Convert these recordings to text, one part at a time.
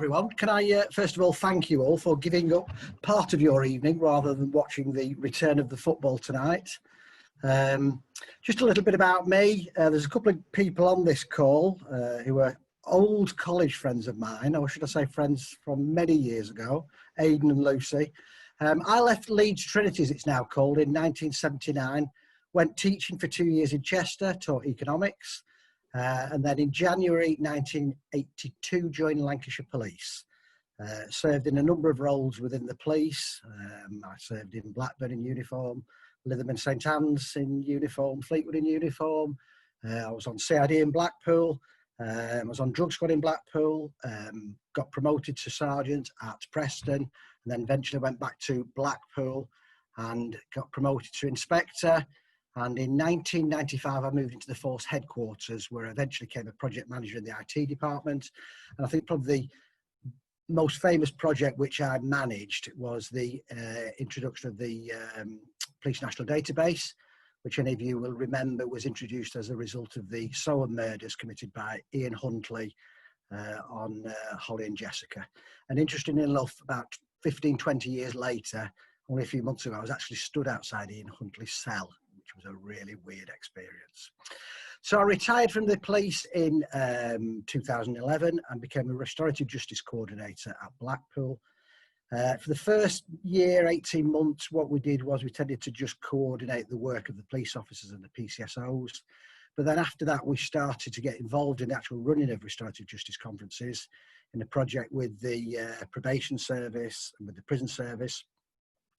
everyone. Can I first of all thank you all for giving up part of your evening rather than watching the return of the football tonight. Just a little bit about me. There's a couple of people on this call who are old college friends of mine, or should I say friends from many years ago, Aidan and Lucy. I left Leeds Trinity, as it's now called, in 1979, went teaching for 2 years in Chester, taught economics. And then in January 1982 joined Lancashire Police. Served in a number of roles within the police. I served in Blackburn in uniform, Lytham and St Anne's in uniform, Fleetwood in uniform. I was on CID in Blackpool. I was on drug squad in Blackpool. Got promoted to sergeant at Preston, and then eventually went back to Blackpool and got promoted to inspector. And in 1995, I moved into the force headquarters, where I eventually became a project manager in the IT department. And I think probably the most famous project which I managed was the introduction of the Police National Database, which any of you will remember was introduced as a result of the Soham murders committed by Ian Huntley on Holly and Jessica. And interestingly enough, about 15, 20 years later, only a few months ago, I was actually stood outside Ian Huntley's cell, which was a really weird experience. So I retired from the police in 2011 and became a restorative justice coordinator at Blackpool. For the first year, 18 months, what we did was we tended to just coordinate the work of the police officers and the PCSOs. But then after that, we started to get involved in the actual running of restorative justice conferences in a project with the probation service and with the prison service.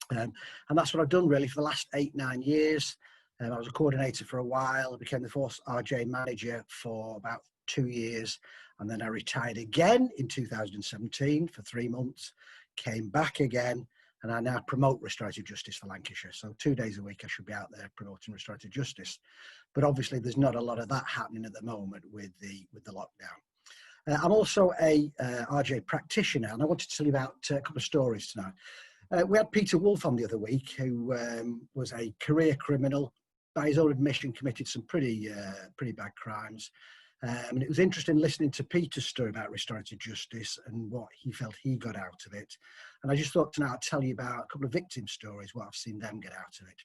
And that's what I've done really for the last 8-9 years. I was a coordinator for a while. I became the Force RJ manager for about 2 years. And then I retired again in 2017 for 3 months, came back again, and I now promote restorative justice for Lancashire. So 2 days a week I should be out there promoting restorative justice. But obviously there's not a lot of that happening at the moment with the lockdown. I'm also a RJ practitioner, and I wanted to tell you about a couple of stories tonight. We had Peter Wolf on the other week, who was a career criminal. By his own admission, committed some pretty bad crimes. And it was interesting listening to Peter's story about restorative justice and what he felt he got out of it. And I just thought tonight I'd tell you about a couple of victim stories, what I've seen them get out of it.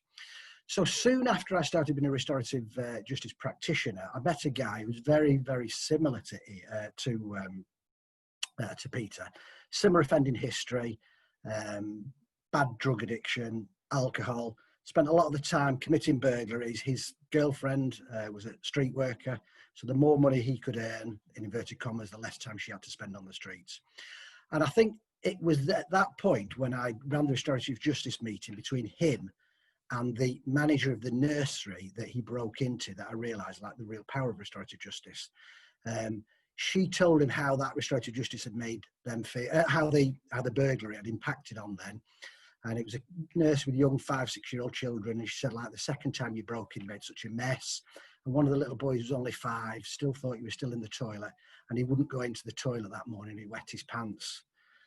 So soon after I started being a restorative justice practitioner, I met a guy who was very, very similar to Peter. Similar offending history, bad drug addiction, alcohol. Spent a lot of the time committing burglaries. His girlfriend was a street worker, so the more money he could earn, in inverted commas, the less time she had to spend on the streets. And I think it was at that point when I ran the restorative justice meeting between him and the manager of the nursery that he broke into that I realised like the real power of restorative justice. She told him how that restorative justice had made them feel, how the burglary had impacted on them. And it was a nurse with young 5-6-year-old children. And she said, like, the second time you broke in, you made such a mess. And one of the little boys was only 5, still thought he was still in the toilet. And he wouldn't go into the toilet that morning. He wet his pants.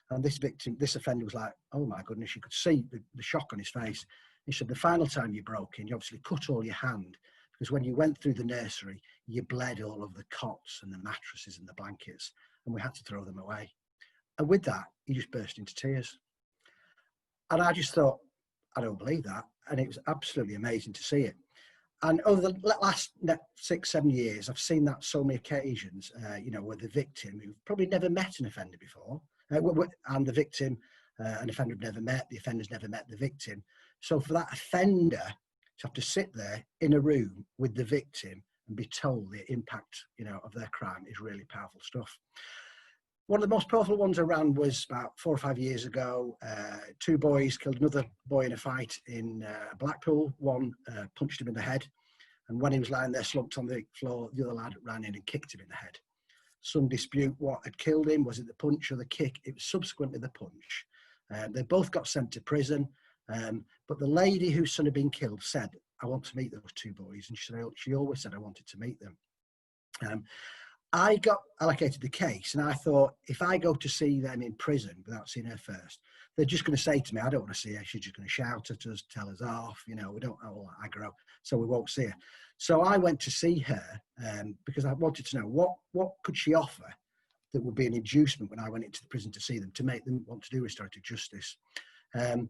And this offender was like, oh my goodness, you could see the shock on his face. He said, the final time you broke in, you obviously cut all your hand. Because when you went through the nursery, you bled all over the cots and the mattresses and the blankets. And we had to throw them away. And with that, he just burst into tears. And I just thought, I don't believe that. And it was absolutely amazing to see it. And over the last 6-7 years, I've seen that so many occasions, where the victim, who probably never met an offender before, and the victim, an offender had never met, the offender's never met the victim. So for that offender to have to sit there in a room with the victim and be told the impact, of their crime is really powerful stuff. One of the most powerful ones I ran was about 4 or 5 years ago. 2 boys killed another boy in a fight in Blackpool. One punched him in the head. And when he was lying there slumped on the floor, the other lad ran in and kicked him in the head. Some dispute what had killed him. Was it the punch or the kick? It was subsequently the punch. They both got sent to prison. But the lady whose son had been killed said, I want to meet those 2 boys. And she always said I wanted to meet them. I got allocated the case, and I thought, if I go to see them in prison without seeing her first, they're just going to say to me, I don't want to see her. She's just going to shout at us, tell us off. We don't have all that aggro, so we won't see her. So I went to see her because I wanted to know what could she offer that would be an inducement when I went into the prison to see them, to make them want to do restorative justice. And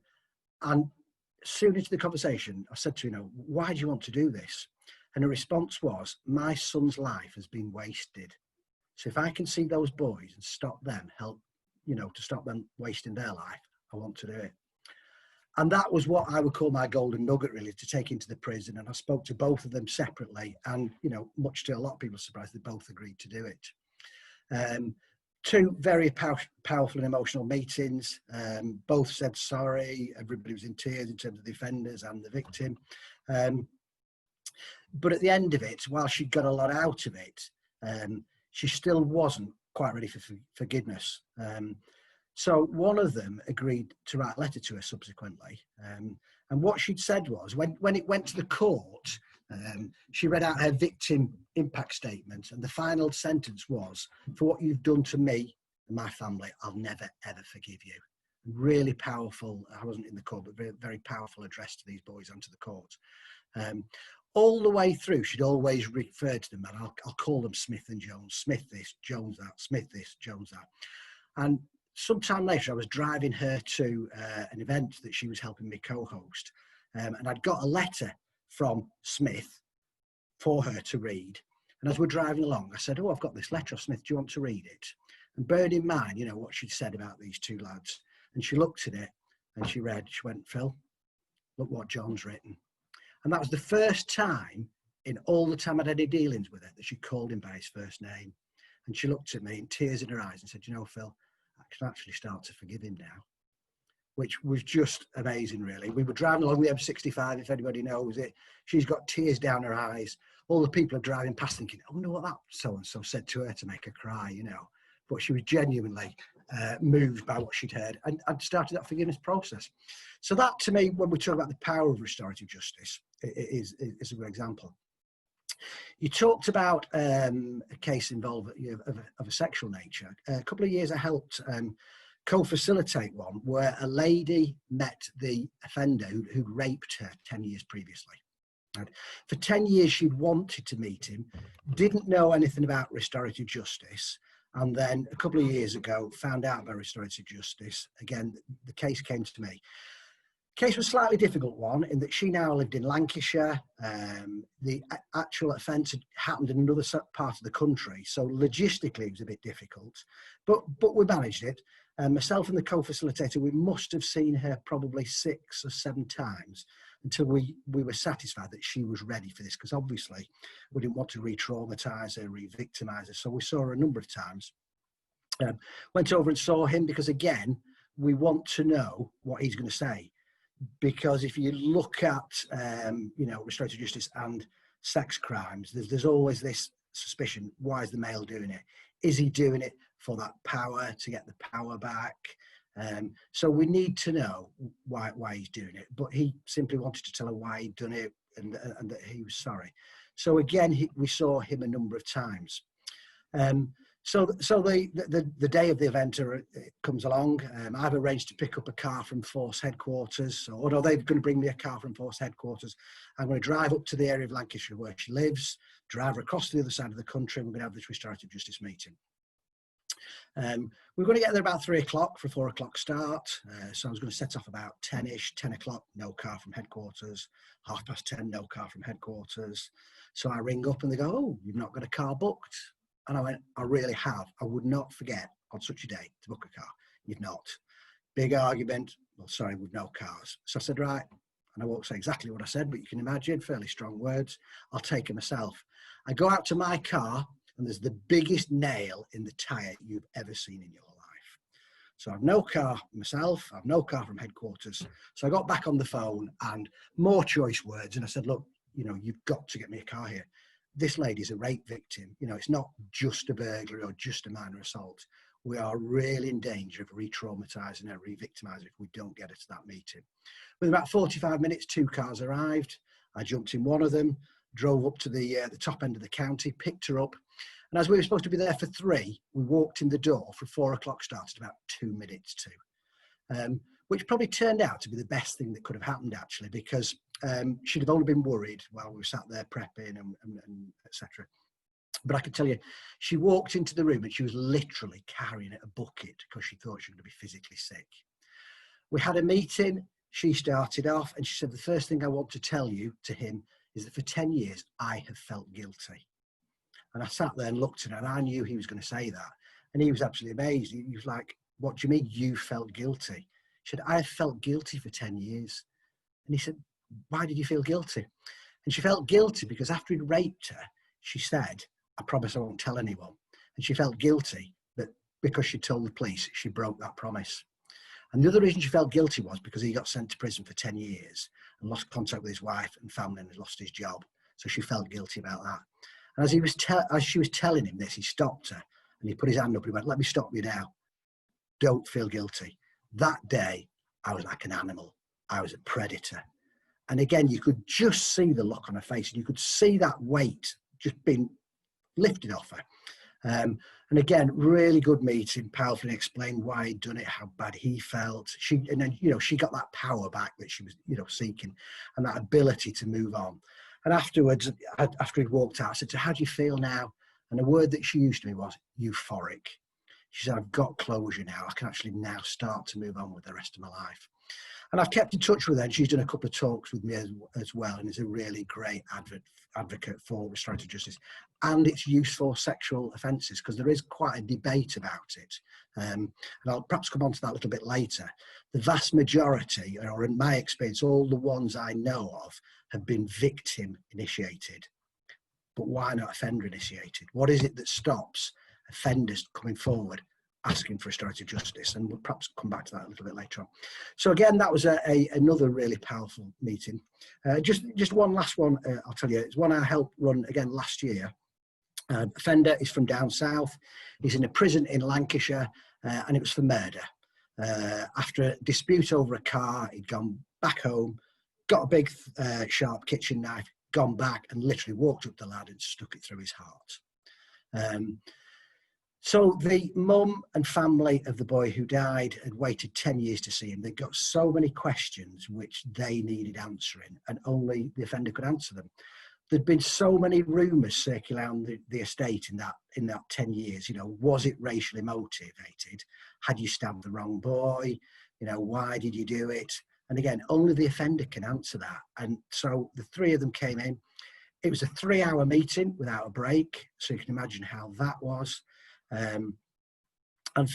soon into the conversation, I said to her, why do you want to do this? And her response was, my son's life has been wasted. So if I can see those boys and stop them, help, to stop them wasting their life, I want to do it. And that was what I would call my golden nugget, really, to take into the prison. And I spoke to both of them separately. And, much to a lot of people's surprise, they both agreed to do it. Two very powerful and emotional meetings. Both said sorry. Everybody was in tears in terms of the offenders and the victim. But at the end of it, while she got a lot out of it, she still wasn't quite ready for forgiveness. So one of them agreed to write a letter to her subsequently. And what she'd said was, when it went to the court, she read out her victim impact statement. And the final sentence was, for what you've done to me and my family, I'll never, ever forgive you. Really powerful. I wasn't in the court, but very, very powerful address to these boys and to the court. All the way through, she'd always referred to them, and I'll call them Smith and Jones. Smith this, Jones that, Smith this, Jones that. And sometime later, I was driving her to an event that she was helping me co-host. And I'd got a letter from Smith for her to read. And as we're driving along, I said, I've got this letter of Smith. Do you want to read it? And bearing in mind, what she'd said about these two lads. And she looked at it and she read, she went, Phil, look what John's written. And that was the first time in all the time I'd had any dealings with her that she called him by his first name. And she looked at me in tears in her eyes and said, Phil, I can actually start to forgive him now, which was just amazing, really. We were driving along the M65, if anybody knows it. She's got tears down her eyes. All the people are driving past thinking, I wonder what that so-and-so said to her to make her cry, But she was genuinely moved by what she'd heard, and I'd started that forgiveness process. So that, to me, when we talk about the power of restorative justice, is a good example. You talked about a case involved of a sexual nature. A couple of years I helped co-facilitate one where a lady met the offender who'd raped her 10 years previously. And for 10 years she'd wanted to meet him, didn't know anything about restorative justice, and then a couple of years ago found out about restorative justice. Again, the case came to me. Case was a slightly difficult one in that she now lived in Lancashire. The actual offence had happened in another part of the country, so logistically it was a bit difficult, but we managed it. Myself and the co-facilitator, we must have seen her probably 6 or 7 times until we were satisfied that she was ready for this, because obviously we didn't want to re-traumatise her, re-victimise her, so we saw her a number of times. Went over and saw him because, again, we want to know what he's going to say. Because if you look at, restorative justice and sex crimes, there's always this suspicion, why is the male doing it? Is he doing it for that power, to get the power back? So we need to know why he's doing it. But he simply wanted to tell her why he'd done it and that he was sorry. So again, we saw him a number of times. So the day of the event comes along. I've arranged to pick up a car from Force headquarters. So although they're going to bring me a car from Force headquarters, I'm going to drive up to the area of Lancashire where she lives, drive her across to the other side of the country, and we're going to have this restorative justice meeting. We're going to get there about 3 o'clock for 4 o'clock start. So I was going to set off about 10-ish, 10 o'clock, no car from headquarters, 10:30, no car from headquarters. So I ring up and they go, oh, you've not got a car booked? And I went, I really have. I would not forget on such a day to book a car. You've not. Big argument. Well, sorry, with no cars. So I said, right. And I won't say exactly what I said, but you can imagine, fairly strong words. I'll take it myself. I go out to my car and there's the biggest nail in the tyre you've ever seen in your life. So I've no car myself. I've no car from headquarters. So I got back on the phone and more choice words. And I said, look, you've got to get me a car here. This lady's a rape victim. It's not just a burglary or just a minor assault. We are really in danger of re-traumatising her, re-victimising her if we don't get her to that meeting. Within about 45 minutes, 2 cars arrived. I jumped in one of them, drove up to the top end of the county, picked her up. And as we were supposed to be there for 3, we walked in the door for 4 o'clock start at about 2 minutes to. Which probably turned out to be the best thing that could have happened, actually, because she'd have only been worried while we were sat there prepping and etc. But I can tell you, she walked into the room and she was literally carrying a bucket because she thought she was going to be physically sick. We had a meeting. She started off and she said, the first thing I want to tell you to him is that for 10 years, I have felt guilty. And I sat there and looked at her and I knew he was going to say that. And he was absolutely amazed. He was like, what do you mean you felt guilty? She said, I felt guilty for 10 years. And he said, why did you feel guilty? And she felt guilty because after he'd raped her, she said, I promise I won't tell anyone. And she felt guilty that because she told the police, she broke that promise. And the other reason she felt guilty was because he got sent to prison for 10 years and lost contact with his wife and family and lost his job. So she felt guilty about that. And as she was telling him this, he stopped her and he put his hand up and he went, let me stop you now. Don't feel guilty. That day, I was like an animal. I was a predator. And again, you could just see the look on her face and you could see that weight just being lifted off her. And again, really good meeting, powerfully explained why he'd done it, how bad he felt. And then, she got that power back that she was, seeking, and that ability to move on. And afterwards, after he'd walked out, I said to her, how do you feel now? And the word that she used to me was euphoric. She said, I've got closure now. I can actually now start to move on with the rest of my life. And I've kept in touch with her, and she's done a couple of talks with me as well, and is a really great advocate for restorative justice and its use for sexual offences, because there is quite a debate about it. And I'll perhaps come on to that a little bit later. The vast majority, or in my experience, all the ones I know of have been victim initiated. But why not offender initiated? What is it that stops offenders coming forward asking for restorative justice? And we'll perhaps come back to that a little bit later on. So again, that was another really powerful meeting. Just one last one, I'll tell you. It's one I helped run again last year. Offender is from down south. He's in a prison in Lancashire, and it was for murder. After a dispute over a car, he'd gone back home, got a big sharp kitchen knife, gone back and literally walked up the lad and stuck it through his heart. So the mum and family of the boy who died had waited 10 years to see him. They got so many questions which they needed answering, and only the offender could answer them. There'd been so many rumours circulating around the estate in that 10 years. Was it racially motivated? Had you stabbed the wrong boy? Why did you do it? And again, only the offender can answer that. And so the three of them came in. It was a 3-hour meeting without a break. So you can imagine how that was. And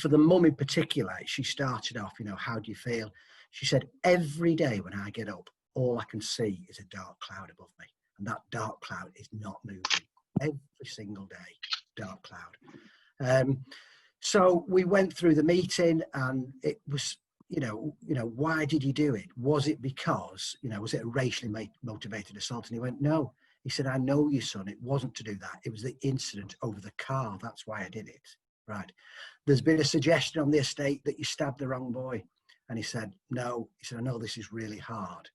for the mum in particular, she started off, how do you feel? She said, every day when I get up, all I can see is a dark cloud above me. And that dark cloud is not moving. Every single day, dark cloud. So we went through the meeting, and it was, why did you do it? Was it because, was it a racially motivated assault? And he went, no. He said, I know you, son. It wasn't to do that. It was the incident over the car. That's why I did it. Right. There's been a suggestion on the estate that you stabbed the wrong boy. And he said, no. He said, I know this is really hard,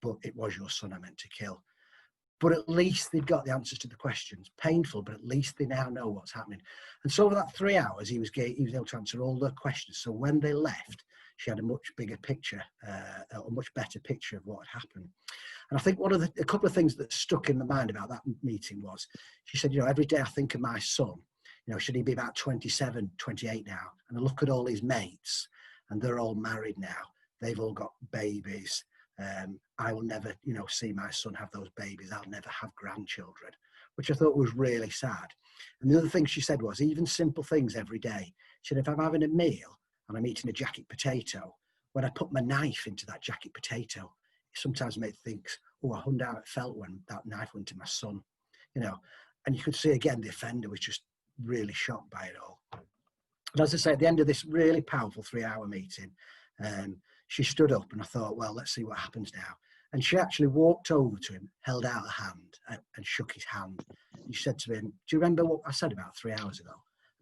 but it was your son I meant to kill. But at least they've got the answers to the questions. Painful, but at least they now know what's happening. And so over that 3 hours, he was able to answer all their questions. So when they left, she had a much bigger picture, a much better picture of what had happened. And I think a couple of things that stuck in the mind about that meeting was, she said, every day I think of my son, should he be about 27, 28 now? And I look at all his mates, and they're all married now. They've all got babies. I will never, see my son have those babies. I'll never have grandchildren, which I thought was really sad. And the other thing she said was, even simple things every day. She said, if I'm having a meal and I'm eating a jacket potato, when I put my knife into that jacket potato, it sometimes makes me think, oh, I wonder how it felt when that knife went to my son, And you could see again, the offender was just really shocked by it all. And as I say, at the end of this really powerful 3-hour meeting, she stood up, and I thought, well, let's see what happens now. And she actually walked over to him, held out a hand and shook his hand. And she said to him, do you remember what I said about 3 hours ago,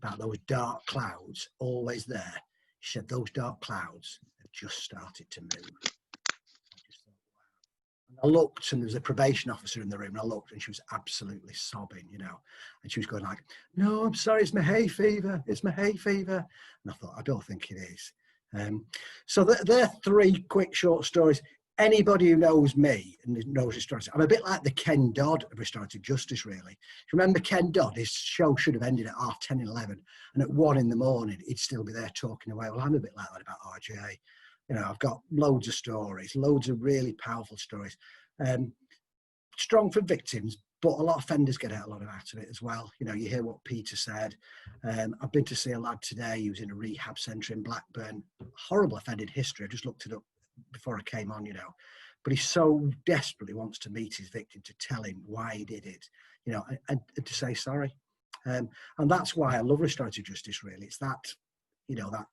about those dark clouds always there? She said, those dark clouds have just started to move. I just thought, wow. And I looked, and there was a probation officer in the room, and I looked, and she was absolutely sobbing, and she was going like, no, I'm sorry, it's my hay fever. It's my hay fever. And I thought, I don't think it is. So they're 3 quick short stories. anybody who knows me and knows restorative, I'm a bit like the Ken Dodd of restorative justice, really. If you remember Ken Dodd, his show should have ended at 10:30, 11, and at 1 in the morning, he'd still be there talking away. Well, I'm a bit like that about RJ. You know, I've got loads of stories, loads of really powerful stories. Strong for victims, but a lot of offenders get a lot out of it as well. You know, you hear what Peter said. I've been to see a lad today who's in a rehab centre in Blackburn. Horrible offended history. I just looked it up before I came on, you know. But he so desperately wants to meet his victim to tell him why he did it, you know, and to say sorry. And that's why I love restorative justice, really. It's that, you know, that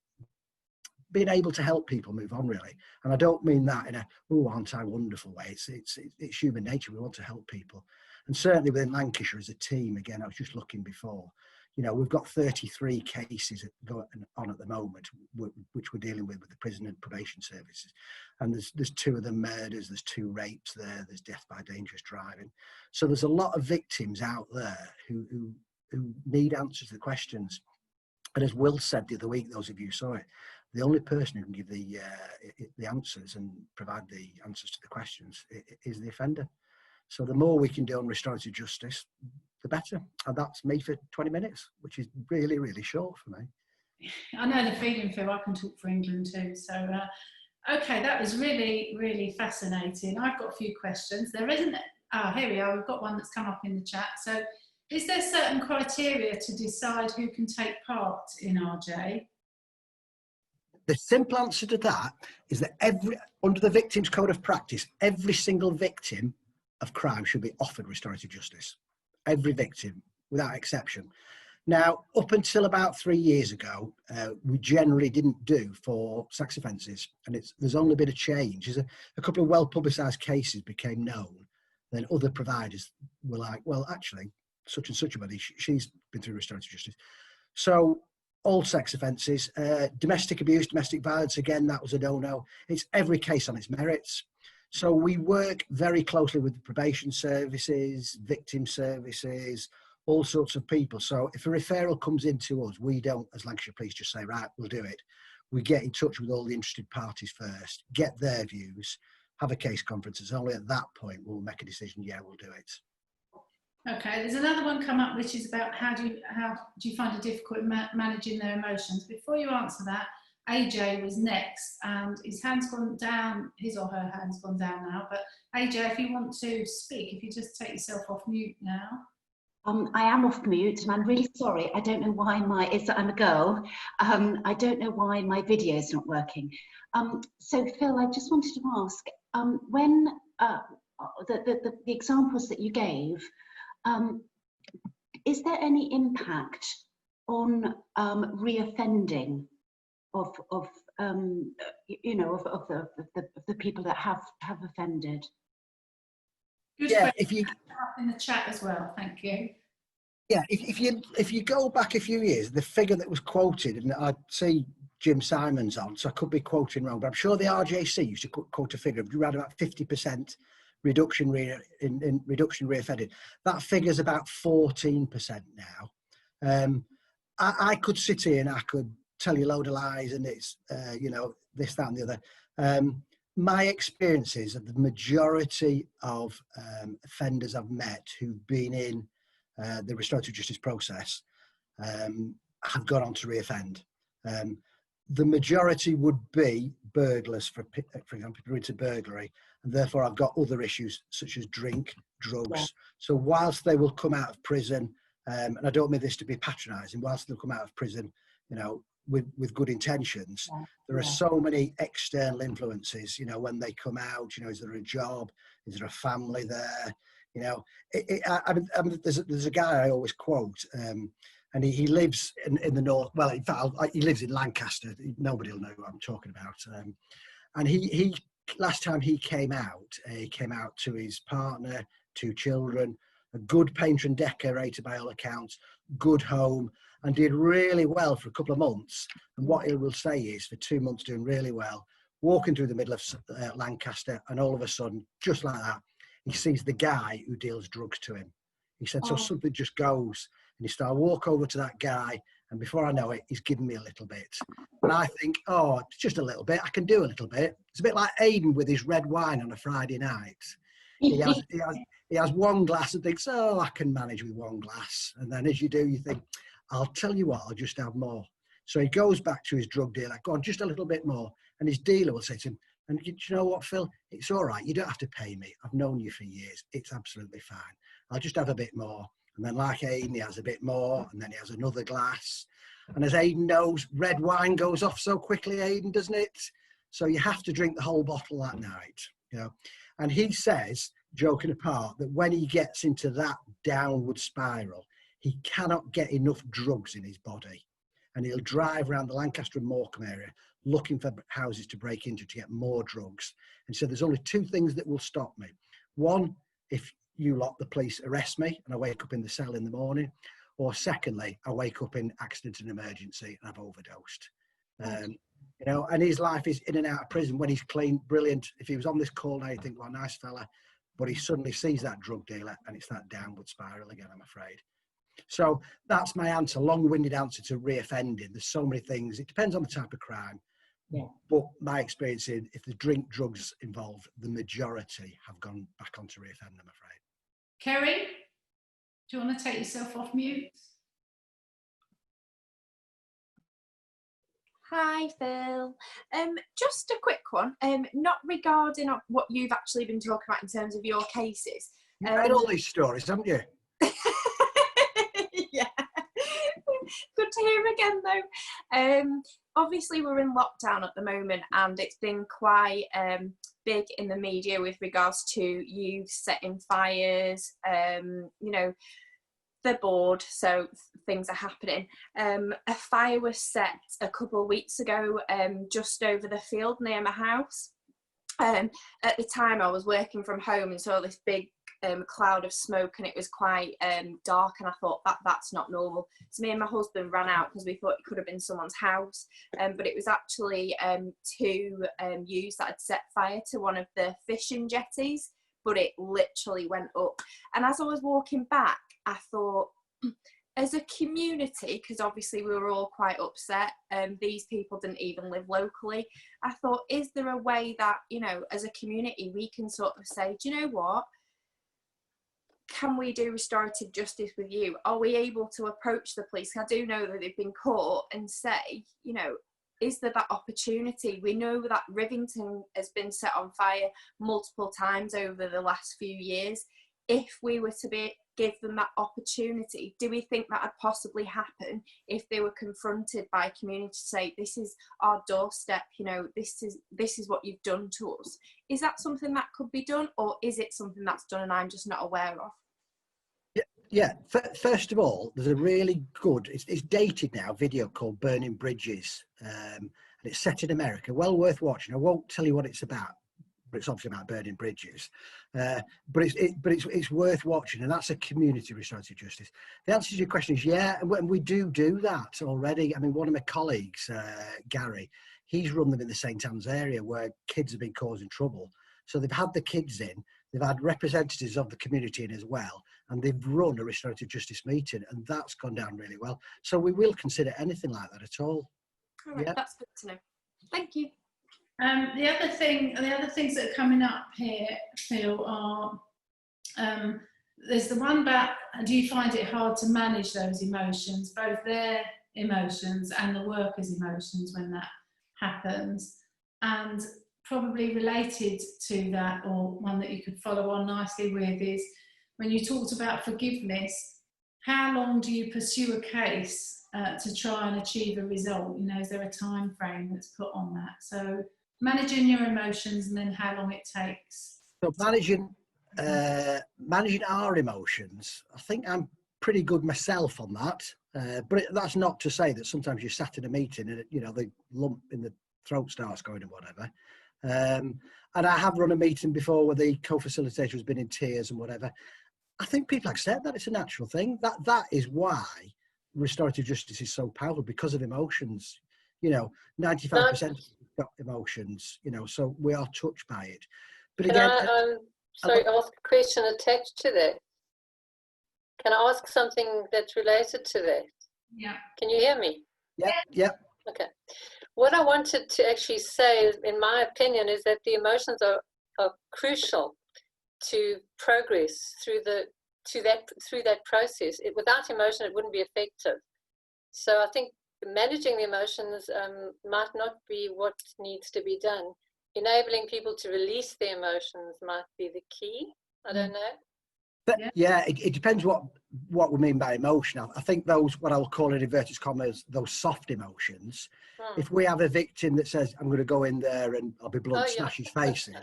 being able to help people move on, really. And I don't mean that in a, oh, aren't I wonderful way. It's human nature. We want to help people. And certainly within Lancashire as a team, again, I was just looking before, you know, we've got 33 cases going on at the moment, which we're dealing with the prison and probation services. And there's 2 of them murders, there's 2 rapes there, there's death by dangerous driving. So there's a lot of victims out there who need answers to the questions. And as Will said the other week, those of you who saw it, the only person who can give the answers and provide the answers to the questions is the offender. So the more we can do on restorative justice, the better. And that's me for 20 minutes, which is really, really short for me. I know the feeling, Phil. I can talk for England too. So, okay, that was really, really fascinating. I've got a few questions. There isn't, here we are. We've got one that's come up in the chat. So, is there certain criteria to decide who can take part in RJ? The simple answer to that is that under the Victims Code of Practice, every single victim of crime should be offered restorative justice. Every victim, without exception. Now, up until about 3 years ago, we generally didn't do for sex offences, and there's only been a change. There's a couple of well-publicised cases became known, then other providers were like, well, actually, such and such a body, she's been through restorative justice. So all sex offences, domestic abuse, domestic violence, again, that was a no-no. It's every case on its merits. So we work very closely with the probation services, victim services, all sorts of people. So if a referral comes into us, we don't, as Lancashire Police, just say, right, we'll do it. We get in touch with all the interested parties first, get their views, have a case conference. It's only at that point we'll make a decision, yeah, we'll do it. Okay, there's another one come up which is about how do you find it difficult managing their emotions? Before you answer that, AJ was next and his hand's gone down, his or her hand's gone down now, but AJ, if you want to speak, if you just take yourself off mute now. I am off mute and I'm really sorry. I don't know why I'm a girl. I don't know why my video is not working. So Phil, I just wanted to ask, when the examples that you gave, is there any impact on reoffending of you know, of the people that have offended? Good yeah, question. if you up in the chat as well, thank you. Yeah, if you go back a few years, the figure that was quoted, and I see Jim Simons on, so I could be quoting wrong, but I'm sure the RJC used to quote a figure of around about 50% reduction in reduction reoffending. That figure's about 14% now. I could sit here and I could tell you a load of lies, and it's you know, this, that, and the other. My experience is that the majority of offenders I've met who've been in the restorative justice process have gone on to reoffend. The majority would be burglars, for example, people into burglary, and therefore I've got other issues such as drink, drugs. Yeah. So whilst they will come out of prison, and I don't mean this to be patronising, whilst they'll come out of prison, you know, with good intentions, yeah. There are so many external influences, you know, when they come out, you know, is there a job? Is there a family there? You know, I mean, there's a guy I always quote, and he lives in the north. Well, in fact, he lives in Lancaster. Nobody will know who I'm talking about. And he last time he came out to his partner, 2 children, a good painter and decorator by all accounts, good home, and did really well for a couple of months. And what he will say is, for 2 months doing really well, walking through the middle of Lancaster, and all of a sudden, just like that, he sees the guy who deals drugs to him. He said, so something just goes, and he started walk over to that guy And before I know it, he's given me a little bit. And I think, oh, it's just a little bit. I can do a little bit. It's a bit like Aidan with his red wine on a Friday night. He has one glass and thinks, oh, I can manage with one glass. And then as you do, you think, I'll tell you what, I'll just have more. So he goes back to his drug dealer, go on, just a little bit more. And his dealer will say to him, and do you know what, Phil? It's all right. You don't have to pay me. I've known you for years. It's absolutely fine. I'll just have a bit more. And then like Aidan, he has a bit more, and then he has another glass. And as Aidan knows, red wine goes off so quickly, Aidan, doesn't it? So you have to drink the whole bottle that night, you know. And he says, joking apart, that when he gets into that downward spiral, he cannot get enough drugs in his body. And he'll drive around the Lancaster and Morecambe area looking for houses to break into to get more drugs. And so there's only two things that will stop me. One, if you lot, the police, arrest me and I wake up in the cell in the morning, or secondly, I wake up in accident and emergency and I've overdosed. You know, and his life is in and out of prison. When he's clean, brilliant. If he was on this call now, you think, well, nice fella, but he suddenly sees that drug dealer and it's that downward spiral again, I'm afraid. So that's my answer, long-winded answer to reoffending. There's so many things. It depends on the type of crime. Yeah. But my experience is if the drink drugs involved, the majority have gone back on to reoffend, I'm afraid. Kerry, do you want to take yourself off mute? Hi, Phil. Just a quick one, not regarding what you've actually been talking about in terms of your cases. You've heard all these stories, haven't you? Yeah. Good to hear again, though. Obviously, we're in lockdown at the moment, and it's been quite big in the media with regards to you setting fires. You know, they're bored, so things are happening. A fire was set a couple of weeks ago just over the field near my house. At the time, I was working from home and saw this big cloud of smoke, and it was quite dark, and I thought that's not normal. So me and my husband ran out because we thought it could have been someone's house, but it was actually two youths that had set fire to one of the fishing jetties, but it literally went up. And as I was walking back, I thought, as a community, because obviously we were all quite upset, these people didn't even live locally, I thought, is there a way that, you know, as a community we can sort of say, do you know what, can we do restorative justice with you? Are we able to approach the police? I do know that they've been caught, and say, you know, is there that opportunity? We know that Rivington has been set on fire multiple times over the last few years. If we were to give them that opportunity, do we think that would possibly happen if they were confronted by a community to say, this is our doorstep, you know, this is what you've done to us? Is that something that could be done, or is it something that's done and I'm just not aware of? Yeah. First of all, there's a really good, it's dated now, video called Burning Bridges, and it's set in America, well worth watching. I won't tell you what it's about, but it's obviously about burning bridges. But it's worth watching, and that's a community restorative justice. The answer to your question is yeah, and we do that already. I mean, one of my colleagues, Gary, he's run them in the St Anne's area where kids have been causing trouble. So they've had the kids in, they've had representatives of the community in as well, and they've run a restorative justice meeting, and that's gone down really well. So we will consider anything like that at all. All right, yeah. That's good to know. Thank you. The other things that are coming up here, Phil, are there's the one about, do you find it hard to manage those emotions, both their emotions and the workers' emotions when that happens? And probably related to that, or one that you could follow on nicely with, is when you talked about forgiveness, how long do you pursue a case to try and achieve a result? You know, is there a time frame that's put on that? So managing your emotions, and then how long it takes. So managing our emotions, I think I'm pretty good myself on that. But that's not to say that sometimes you're sat in a meeting and, you know, the lump in the throat starts going and whatever. And I have run a meeting before where the co-facilitator has been in tears and whatever. I think people accept that. It's a natural thing. That is why restorative justice is so powerful, because of emotions. You know, 95% got emotions, you know, so we are touched by it. But again, sorry, ask a question attached to that. Can I ask something that's related to that? Yeah. Can you hear me? Yeah. Okay. What I wanted to actually say, in my opinion, is that the emotions are crucial to progress through that process. Without emotion, it wouldn't be effective. So I think managing the emotions might not be what needs to be done. Enabling people to release their emotions might be the key. I don't know. But yeah, it depends what we mean by emotion. I think those, what I'll call in inverted commas, those soft emotions. If we have a victim that says, I'm going to go in there and I'll be blunt, smash his face in,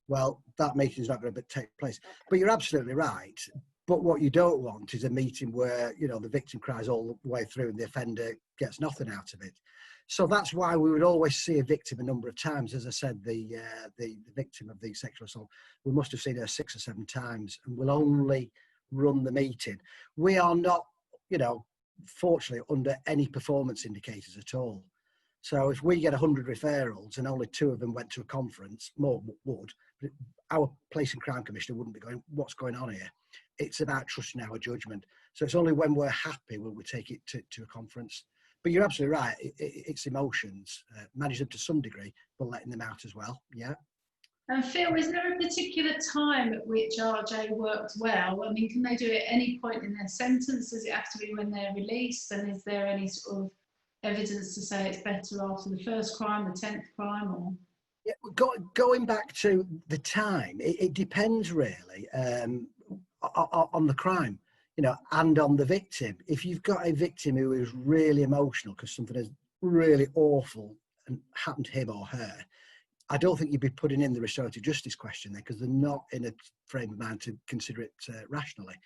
well, that meeting's not going to take place. Okay. But you're absolutely right. But what you don't want is a meeting where, you know, the victim cries all the way through and the offender gets nothing out of it. So that's why we would always see a victim a number of times. As I said, the victim of the sexual assault, we must have seen her 6 or 7 times, and we'll only run the meeting. We are not, you know, fortunately under any performance indicators at all. So if we get 100 referrals and only 2 of them went to a conference, more would, but our Police and Crime Commissioner wouldn't be going, what's going on here? It's about trusting our judgment. So it's only when we're happy will we take it to a conference. But you're absolutely right. It's emotions. Manage them to some degree, but letting them out as well. Yeah. And Phil, is there a particular time at which RJ worked well? I mean, can they do it at any point in their sentence? Does it have to be when they're released? And is there any sort of evidence to say it's better after the first crime, the 10th crime, or? Yeah, going back to the time, it depends really on the crime, you know, and on the victim. If you've got a victim who is really emotional because something is really awful and happened to him or her, I don't think you'd be putting in the restorative justice question there, because they're not in a frame of mind to consider it rationally.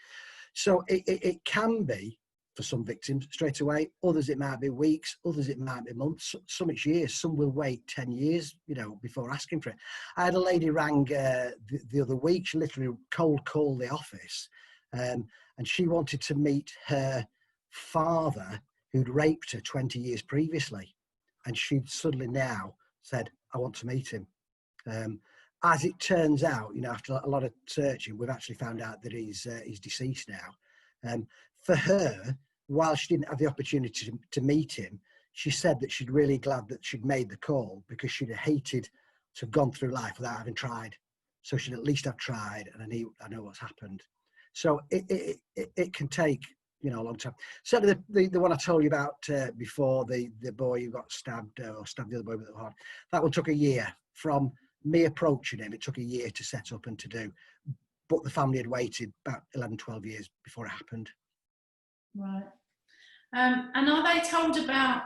So it can be, for some victims, straight away. Others it might be weeks, others it might be months, some it's years, some will wait 10 years, you know, before asking for it. I had a lady rang the other week. She literally cold called the office, and she wanted to meet her father who'd raped her 20 years previously, and she'd suddenly now said, I want to meet him. As it turns out, you know, after a lot of searching, we've actually found out that he's deceased now. For her, while she didn't have the opportunity to meet him, she said that she'd really glad that she'd made the call, because she'd have hated to have gone through life without having tried. So she'd at least have tried, and I know what's happened. So it can take, you know, a long time. Certainly the one I told you about before, the boy who got stabbed or stabbed the other boy with the heart, that one took a year. From me approaching him, it took a year to set up and to do. But the family had waited about 11, 12 years before it happened. Right. And are they told about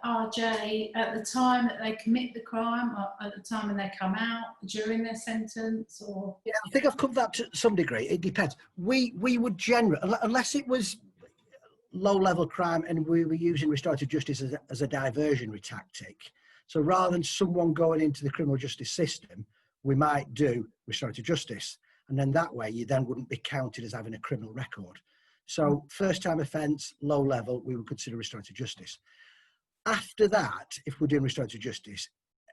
RJ at the time that they commit the crime, or at the time when they come out, during their sentence, or? Yeah, I think I've covered that to some degree. It depends. We would generally, unless it was low-level crime and we were using restorative justice as a diversionary tactic. So rather than someone going into the criminal justice system, we might do restorative justice. And then that way you then wouldn't be counted as having a criminal record. So first time offence, low level, we would consider restorative justice. After that, if we're doing restorative justice,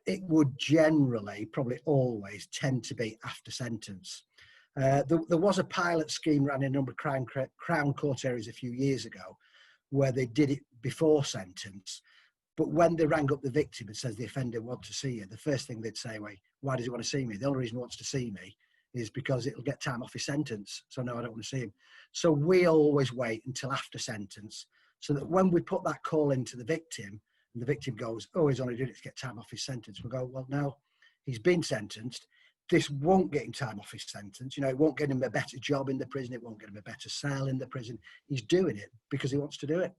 it would generally, probably always, tend to be after sentence. There was a pilot scheme ran in a number of Crown Court areas a few years ago where they did it before sentence. But when they rang up the victim and says the offender wants to see you, the first thing they'd say, well, why does he want to see me? The only reason he wants to see me is because it'll get time off his sentence. So no, I don't want to see him. So we always wait until after sentence, so that when we put that call into the victim and the victim goes, oh, he's only doing it to get time off his sentence, we'll go, well, no, he's been sentenced. This won't get him time off his sentence. You know, it won't get him a better job in the prison. It won't get him a better cell in the prison. He's doing it because he wants to do it.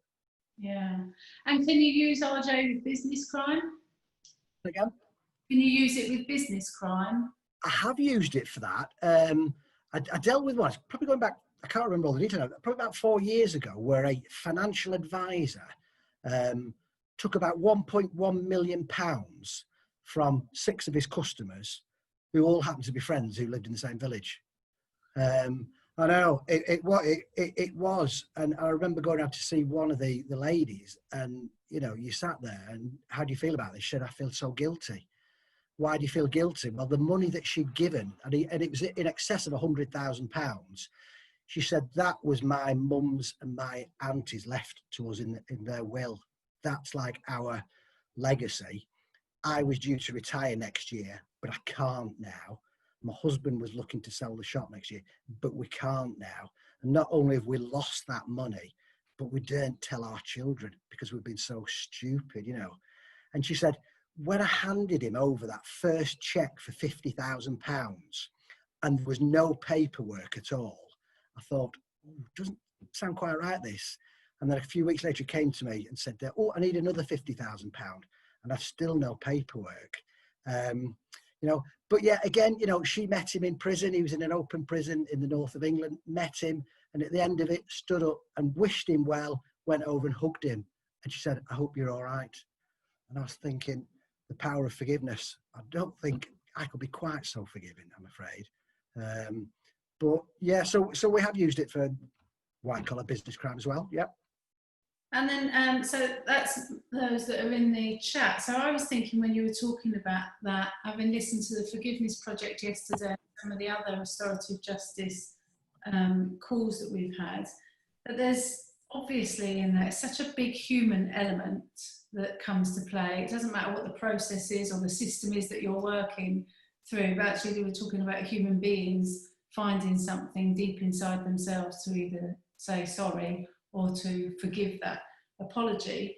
Yeah. And can you use RJ with business crime? Again? Can you use it with business crime? I have used it for that. I dealt with one, probably going back, I can't remember all the details, probably about 4 years ago, where a financial advisor took about £1.1 million from 6 of his customers, who all happened to be friends who lived in the same village. I know, it was, and I remember going out to see one of the ladies, and, you know, you sat there, and how do you feel about this? She said, I feel so guilty. Why do you feel guilty? Well, the money that she'd given, and it was in excess of £100,000, She said, that was my mum's and my auntie's left to us in their will. That's like our legacy. I was due to retire next year, but I can't now. My husband was looking to sell the shop next year, but we can't now. And not only have we lost that money, but we daren't tell our children because we've been so stupid, you know. And she said, when I handed him over that first cheque for £50,000 and there was no paperwork at all, I thought, doesn't sound quite right, this. And then a few weeks later, he came to me and said, oh, I need another £50,000 and I've still no paperwork. You know, but yeah, again, you know, she met him in prison. He was in an open prison in the north of England, met him, and at the end of it, stood up and wished him well, went over and hugged him. And she said, I hope you're all right. And I was thinking, the power of forgiveness. I don't think I could be quite so forgiving, I'm afraid. But yeah, so we have used it for white collar business crime as well. Yep. And then, so that's those that are in the chat. So I was thinking when you were talking about that, having listened to the Forgiveness Project yesterday, and some of the other restorative justice calls that we've had, that there's obviously in there such a big human element that comes to play. It doesn't matter what the process is or the system is that you're working through, but actually we were talking about human beings finding something deep inside themselves to either say sorry or to forgive that apology.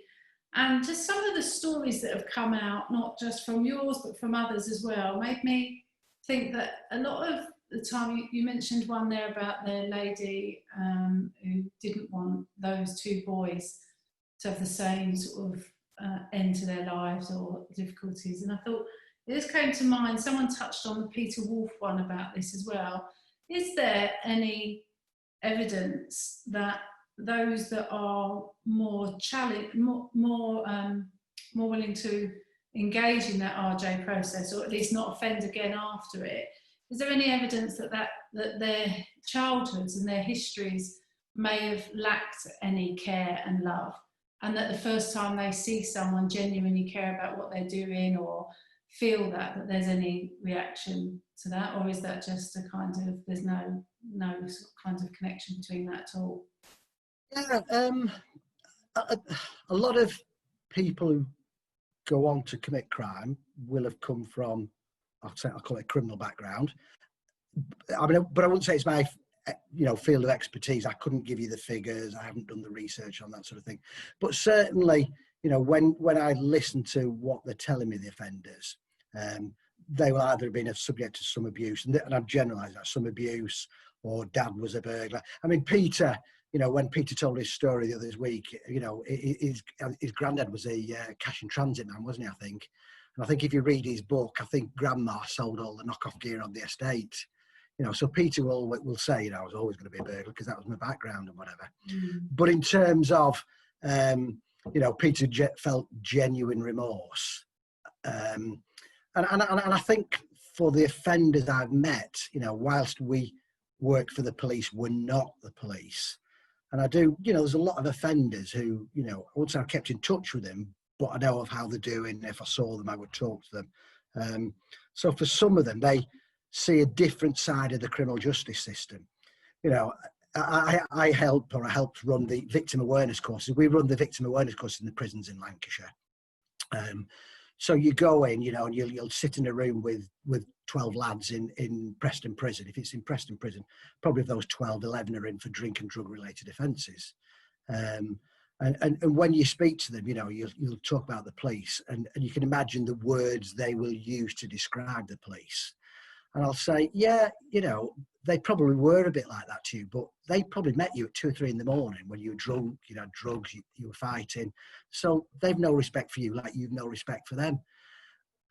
And just some of the stories that have come out, not just from yours, but from others as well, made me think that a lot of the time, you mentioned one there about the lady who didn't want those two boys to have the same sort of end to their lives or difficulties. And I thought, this came to mind, someone touched on the Peter Wolf one about this as well. Is there any evidence that those that are more willing to engage in that RJ process, or at least not offend again after it, is there any evidence that their childhoods and their histories may have lacked any care and love, and that the first time they see someone genuinely care about what they're doing or feel that there's any reaction to that? Or is that just a kind of, there's no kind of connection between that at all? Yeah, a lot of people who go on to commit crime will have come from, I'll call it a criminal background. I mean, but I wouldn't say it's my, field of expertise. I couldn't give you the figures. I haven't done the research on that sort of thing. But certainly, when I listen to what they're telling me, the offenders, they will either have been subject to some abuse, and I'm generalising that, some abuse, or dad was a burglar. I mean, Peter, when Peter told his story the other week, his granddad was a cash in transit man, wasn't he, I think? And I think if you read his book, I think grandma sold all the knockoff gear on the estate. So Peter will say, I was always going to be a burglar because that was my background and whatever. But in terms of, Peter felt genuine remorse. And I think for the offenders I've met, whilst we work for the police, we're not the police. And I do, there's a lot of offenders who, I wouldn't say I've kept in touch with them, but I know of how they're doing. If I saw them, I would talk to them. So for some of them, they see a different side of the criminal justice system. I helped run the victim awareness courses. We run the victim awareness course in the prisons in Lancashire. So you go in, and you'll sit in a room with 12 lads in Preston Prison. If it's in Preston Prison, probably of those 12, 11 are in for drink and drug related offences. And when you speak to them, you'll talk about the police, and you can imagine the words they will use to describe the police. And I'll say, yeah, they probably were a bit like that to you, but they probably met you at 2 or 3 in the morning when you were drunk, drugs, you were fighting. So they've no respect for you like you've no respect for them.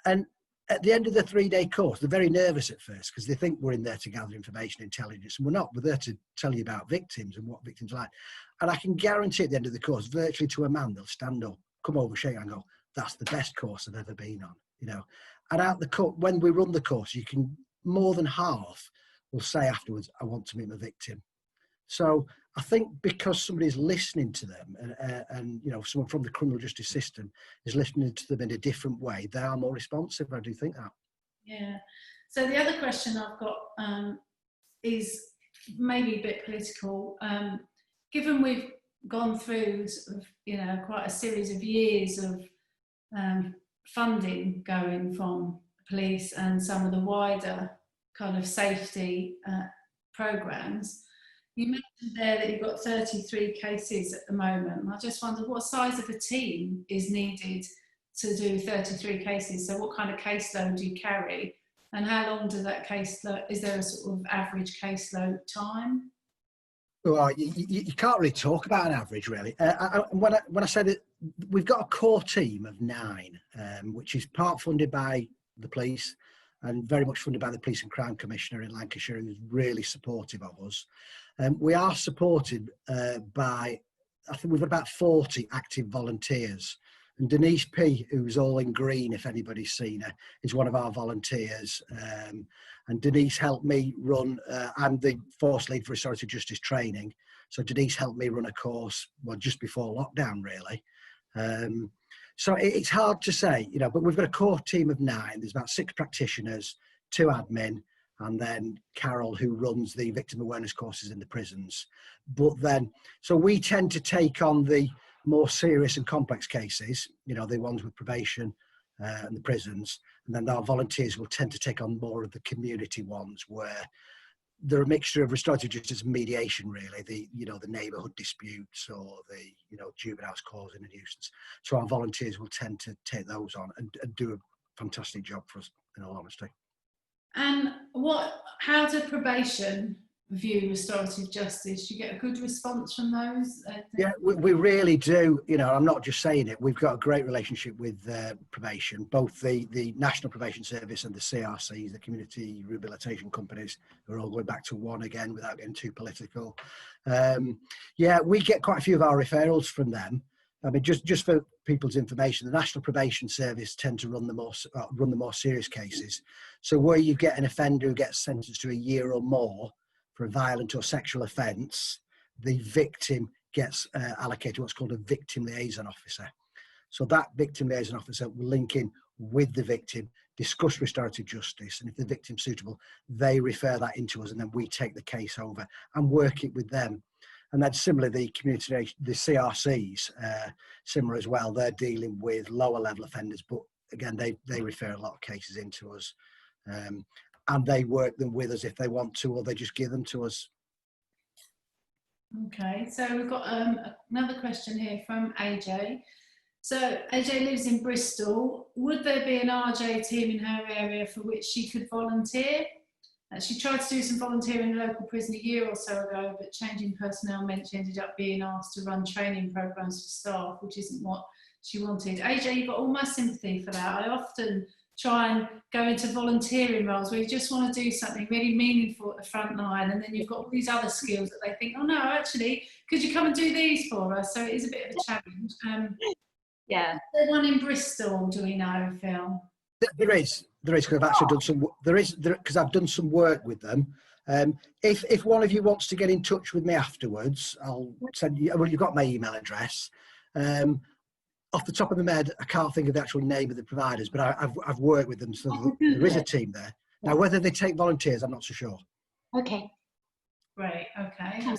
And at the end of the 3-day course, they're very nervous at first because they think we're in there to gather information, intelligence, and we're not. We're there to tell you about victims and what victims are like. And I can guarantee at the end of the course, virtually to a man, they'll stand up, come over, shake and go, that's the best course I've ever been on, And out the course, when we run the course, you can, more than half will say afterwards, I want to meet my victim. So I think because somebody's listening to them and someone from the criminal justice system is listening to them in a different way, they are more responsive. I do think that. Yeah. So the other question I've got is maybe a bit political. Given we've gone through sort of, you know, quite a series of years of funding going from police and some of the wider kind of safety programs, you mentioned there that you've got 33 cases at the moment. I just wondered what size of a team is needed to do 33 cases. So what kind of caseload do you carry, and how long does that caseload, is there a sort of average caseload time? Well, you can't really talk about an average, really. When I said it, we've got a core team of 9, which is part funded by the police and very much funded by the Police and Crime Commissioner in Lancashire, who's really supportive of us. We are supported by, I think we've got about 40 active volunteers. And Denise P, who's all in green, if anybody's seen her, is one of our volunteers. And Denise helped me run, I'm the force lead for restorative justice training. So Denise helped me run a course, well, just before lockdown, really. So it's hard to say, you know, but we've got a core team of 9. There's about 6 practitioners, 2 admin, and then Carol, who runs the victim awareness courses in the prisons. But then, so we tend to take on the more serious and complex cases, you know, the ones with probation and the prisons, and then our volunteers will tend to take on more of the community ones where they're a mixture of restorative justice and mediation, really, the, you know, the neighbourhood disputes or the, you know, juveniles causing a nuisance. So our volunteers will tend to take those on and do a fantastic job for us, in all honesty. And how do probation view restorative justice? Do you get a good response from those? Yeah, we really do. You know, I'm not just saying it. We've got a great relationship with probation, both the National Probation Service and the CRCs, the Community Rehabilitation Companies, who are all going back to one again without getting too political. Yeah, we get quite a few of our referrals from them. I mean, just for people's information, the National Probation Service tend to run the more serious cases. So where you get an offender who gets sentenced to a year or more for a violent or sexual offence, the victim gets allocated what's called a victim liaison officer. So that victim liaison officer will link in with the victim, discuss restorative justice, and if the victim's suitable, they refer that into us, and then we take the case over and work it with them. And then similarly, the CRCs, similar as well, they're dealing with lower level offenders, but again, they refer a lot of cases into us. And they work them with us if they want to, or they just give them to us. Okay, so we've got another question here from AJ. So AJ lives in Bristol. Would there be an RJ team in her area for which she could volunteer? She tried to do some volunteering in a local prison a year or so ago, but changing personnel meant she ended up being asked to run training programs for staff, which isn't what she wanted. AJ, you've got all my sympathy for that. I often try and go into volunteering roles where you just want to do something really meaningful at the front line, and then you've got all these other skills that they think, oh no, actually, could you come and do these for us? So it is a bit of a challenge. Yeah. The one in Bristol, do we know, Phil? There is, because I've actually done some. Because I've done some work with them. If one of you wants to get in touch with me afterwards, I'll send you. Well, you've got my email address. Off the top of my head, I can't think of the actual name of the providers, but I've worked with them, so there is a team there. Now, whether they take volunteers, I'm not so sure. Okay. Great. Okay.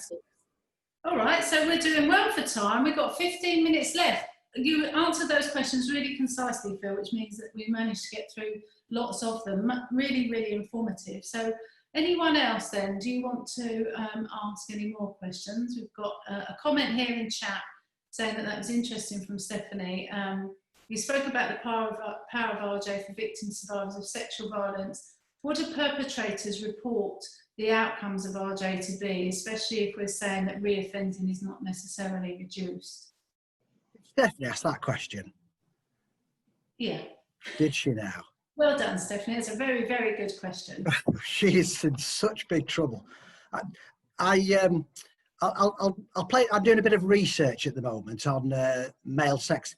All right. So we're doing well for time. We've got 15 minutes left. You answered those questions really concisely, Phil, which means that we managed to get through lots of them. Really, really informative. So anyone else then, do you want to ask any more questions? We've got a comment here in chat saying that was interesting from Stephanie. You spoke about the power of RJ for victim survivors of sexual violence. What do perpetrators report the outcomes of RJ to be, especially if we're saying that reoffending is not necessarily reduced? Stephanie asked that question. Yeah. Did she now? Well done, Stephanie. It's a very, very good question. She is in such big trouble. I'll play. I'm doing a bit of research at the moment on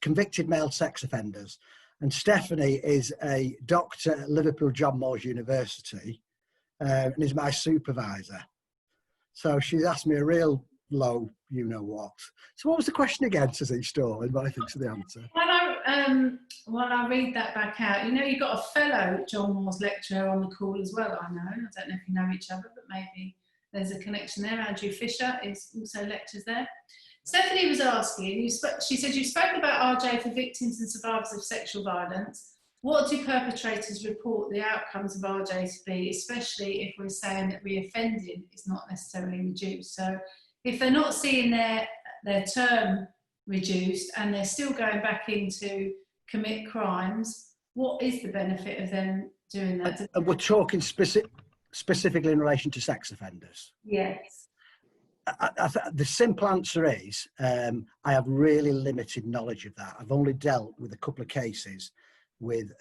convicted male sex offenders, and Stephanie is a doctor at Liverpool John Moores University, and is my supervisor. So she's asked me a real low, you know what. So what was the question again, says each door, and what I think's the answer? While I read that back out, you know, you've got a fellow John Moores lecturer on the call as well, I know. I don't know if you know each other, but maybe there's a connection there. Andrew Fisher is also lectures there. Stephanie was asking, she said, you spoke about RJ for victims and survivors of sexual violence. What do perpetrators report the outcomes of RJ to be, especially if we're saying that reoffending is not necessarily reduced? So if they're not seeing their term reduced and they're still going back in to commit crimes, what is the benefit of them doing that? And we're talking specifically in relation to sex offenders? Yes. The simple answer is I have really limited knowledge of that. I've only dealt with a couple of cases with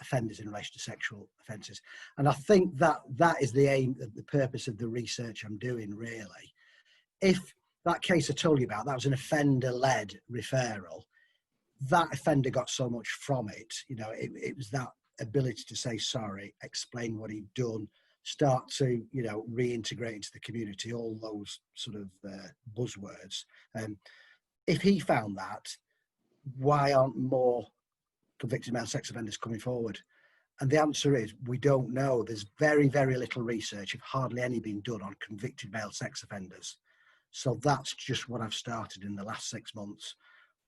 offenders in relation to sexual offences, and I think that is the aim, the purpose of the research I'm doing, really. If that case I told you about, that was an offender-led referral, that offender got so much from it, you know, it was that ability to say sorry, explain what he'd done, start to, you know, reintegrate into the community, all those sort of buzzwords. If he found that, why aren't more convicted male sex offenders coming forward? And the answer is, we don't know. There's very, very little research, if hardly any, being done on convicted male sex offenders. So that's just what I've started in the last 6 months,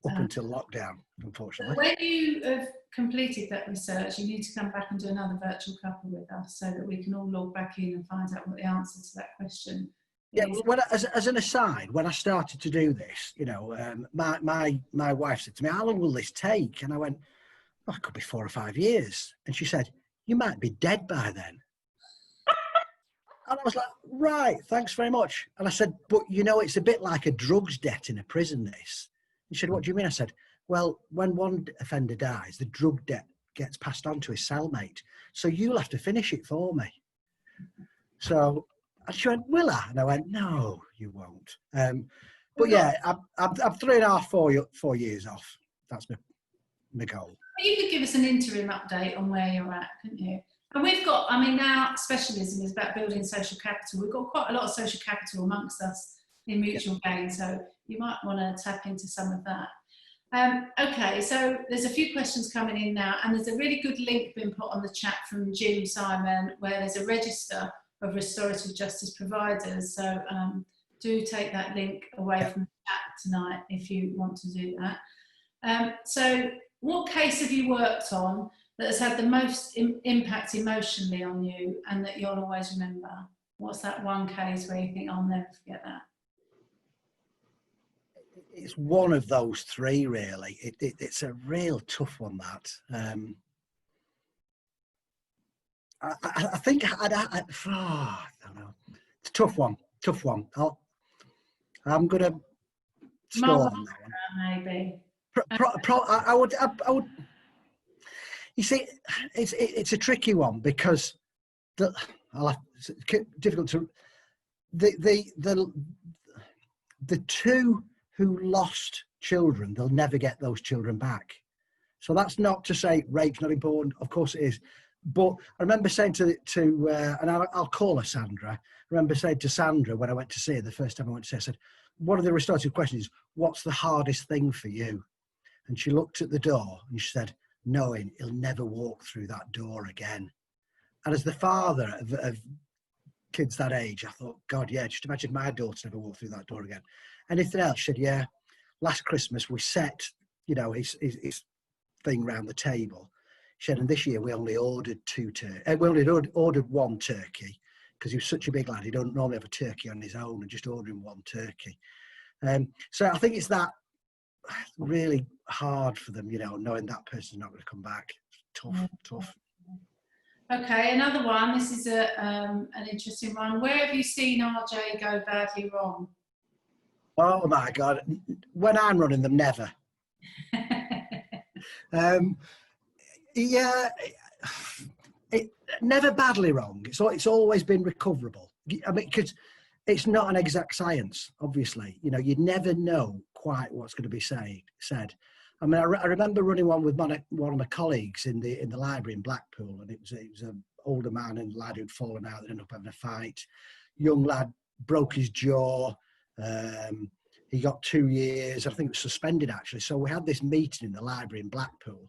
up until lockdown, unfortunately. When you have completed that research, you need to come back and do another virtual Cuppa with us so that we can all log back in and find out what the answer to that question is. Yeah, as an aside, when I started to do this, you know, my wife said to me, how long will this take? And I went, oh, it could be 4 or 5 years. And she said, you might be dead by then. And I was like, right, thanks very much. And I said, but you know, it's a bit like a drugs debt in a prison, this. She said, what do you mean? I said, well, when one offender dies, the drug debt gets passed on to his cellmate. So you'll have to finish it for me. So she went, will I? And I went, no, you won't. But yeah, I'm 3.5, 4 years off. That's my goal. You could give us an interim update on where you're at, couldn't you? And we've got, I mean, our specialism is about building social capital. We've got quite a lot of social capital amongst us in MutualGain's, so you might want to tap into some of that. Okay, so there's a few questions coming in now, and there's a really good link been put on the chat from Jim Simon, where there's a register of restorative justice providers. So do take that link away from the chat tonight if you want to do that. So what case have you worked on that has had the most impact emotionally on you and that you'll always remember? What's that one case where you think, I'll never forget that? It's one of those three, really. It's a real tough one, that. I think I don't know. It's a tough one. I'm going to score on that one. Maybe. I would. You see, it's a tricky one because it's difficult to. The two who lost children, they'll never get those children back. So that's not to say rape's not important. Of course it is. But I remember saying to and I'll call her Sandra. I remember saying to Sandra when I went to see her the first time I went to see her, I said, one of the restorative questions is, what's the hardest thing for you? And she looked at the door and she said, knowing he'll never walk through that door again. And as the father of kids that age, I thought, God, yeah, just imagine my daughter never walk through that door again. Anything else? She said, yeah, last Christmas we set, you know, his thing round the table. She said, and this year we only ordered we only ordered one turkey because he was such a big lad. He don't normally have a turkey on his own, and just ordering one turkey. So I think it's that really hard for them, you know, knowing that person's not going to come back. Tough. Okay, another one. This is an interesting one. Where have you seen RJ go badly wrong? Oh my God! When I'm running them, never. Yeah, never badly wrong. It's always been recoverable. I mean, because it's not an exact science, obviously. You know, you never know quite what's going to be said. I mean, I remember running one with one of my colleagues in the library in Blackpool, and it was an older man and lad who'd fallen out and ended up having a fight. Young lad broke his jaw. He got 2 years. I think it was suspended, actually. So we had this meeting in the library in Blackpool.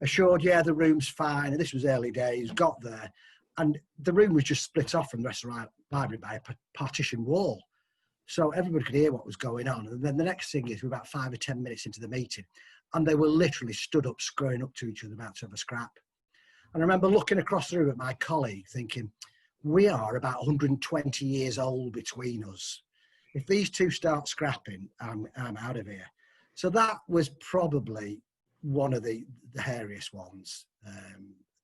Assured, yeah, the room's fine. And this was early days. Got there. and the room was just split off from the rest of the library by a partition wall. So everybody could hear what was going on. And then the next thing is we're about 5 or 10 minutes into the meeting, and they were literally stood up, screwing up to each other about to have a scrap. And I remember looking across the room at my colleague thinking, we are about 120 years old between us. If these two start scrapping, I'm out of here. So that was probably one of the hairiest ones.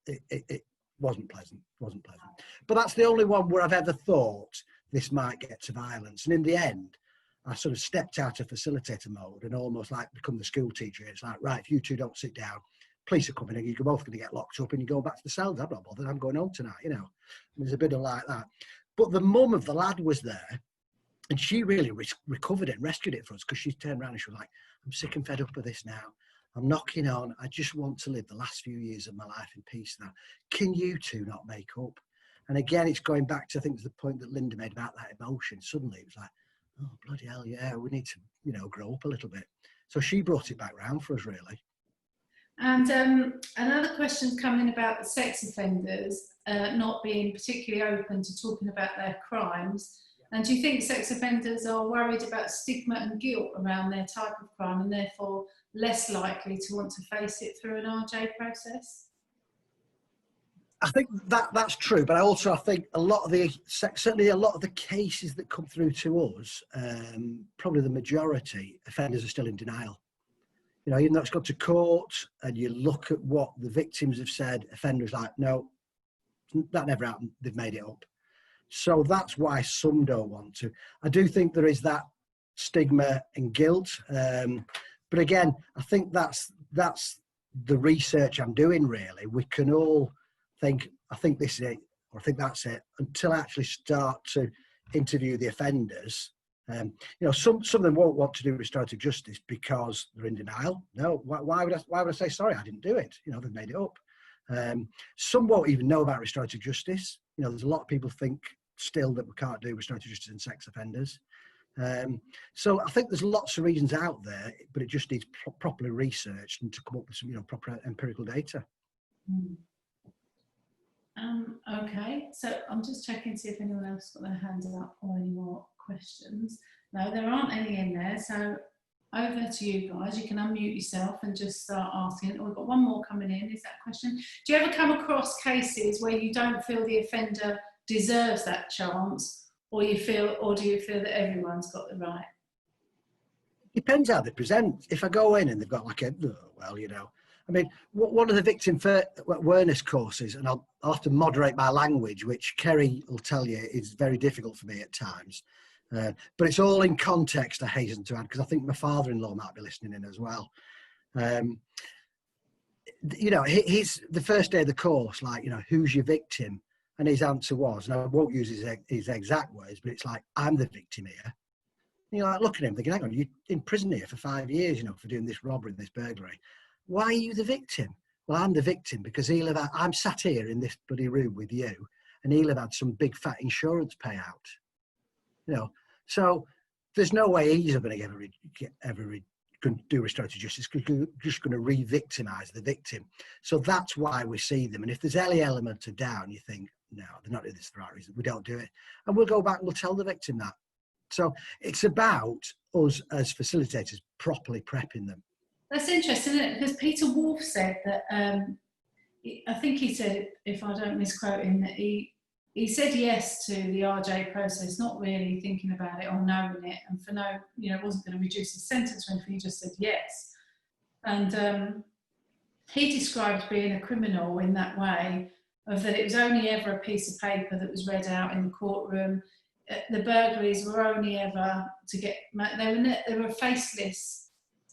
It wasn't pleasant, But that's the only one where I've ever thought this might get to violence. And in the end, I sort of stepped out of facilitator mode and almost like become the school teacher. It's like, right, if you two don't sit down, police are coming in, you're both going to get locked up and you go back to the cells. I'm not bothered, I'm going home tonight, you know. And there's a bit of like that. But the mum of the lad was there, and she really recovered it and rescued it for us, because she turned around and she was like, I'm sick and fed up of this now. I'm knocking on. I just want to live the last few years of my life in peace now. Can you two not make up? And again, it's going back to, I think, to the point that Linda made about that emotion. Suddenly it was like, oh, bloody hell, yeah, we need to, you know, grow up a little bit. So she brought it back round for us, really. And another question coming about the sex offenders not being particularly open to talking about their crimes. And do you think sex offenders are worried about stigma and guilt around their type of crime, and therefore less likely to want to face it through an RJ process? I think that's true, but I think a lot of certainly a lot of the cases that come through to us, probably the majority, offenders are still in denial. You know, even though it's gone to court and you look at what the victims have said, offenders like, no, that never happened, they've made it up. So that's why some don't want to. I do think there is that stigma and guilt. But again, I think that's the research I'm doing, really. We can all think, I think this is it, or I think that's it, until I actually start to interview the offenders. You know, some of them won't want to do restorative justice because they're in denial. No, why would I say, sorry, I didn't do it? You know, they've made it up. Some won't even know about restorative justice. You know, there's a lot of people think still that we can't do restorative justice in sex offenders. So I think there's lots of reasons out there, but it just needs properly researched and to come up with some, you know, proper empirical data. Okay, so I'm just checking to see if anyone else got their hands up or any more questions. No, there aren't any in there, so over to you guys. You can unmute yourself and just start asking. Oh, we've got one more coming in. Is that a question? Do you ever come across cases where you don't feel the offender deserves that chance, or do you feel that everyone's got the right? Depends how they present. If I go in and they've got like a, well, you know, I mean, one of the victim awareness courses, and I'll have to moderate my language, which Kerry will tell you is very difficult for me at times. But it's all in context, I hasten to add, because I think my father-in-law might be listening in as well. You know, the first day of the course, like, you know, who's your victim? And his answer was, and I won't use his exact words, but it's like, I'm the victim here. And you're like, looking at him thinking, hang on, you're in prison here for 5 years, you know, for doing this robbery, this burglary. Why are you the victim? Well, I'm the victim because I'm sat here in this bloody room with you, and he'll have had some big fat insurance payout. You know, so there's no way he's ever going to do restorative justice, because you're just going to re-victimise the victim. So that's why we see them. And if there's any element of doubt, you think, no, they're not doing this for the right reason, we don't do it. And we'll go back and we'll tell the victim that. So it's about us as facilitators properly prepping them. That's interesting, isn't it? Because Peter Wolf said that, I think he said, if I don't misquote him, that he said yes to the RJ process, not really thinking about it or knowing it, and for no, you know, wasn't going to reduce his sentence or anything, he just said yes. And he described being a criminal in that way, of that it was only ever a piece of paper that was read out in the courtroom. The burglaries were only ever to get, they were a faceless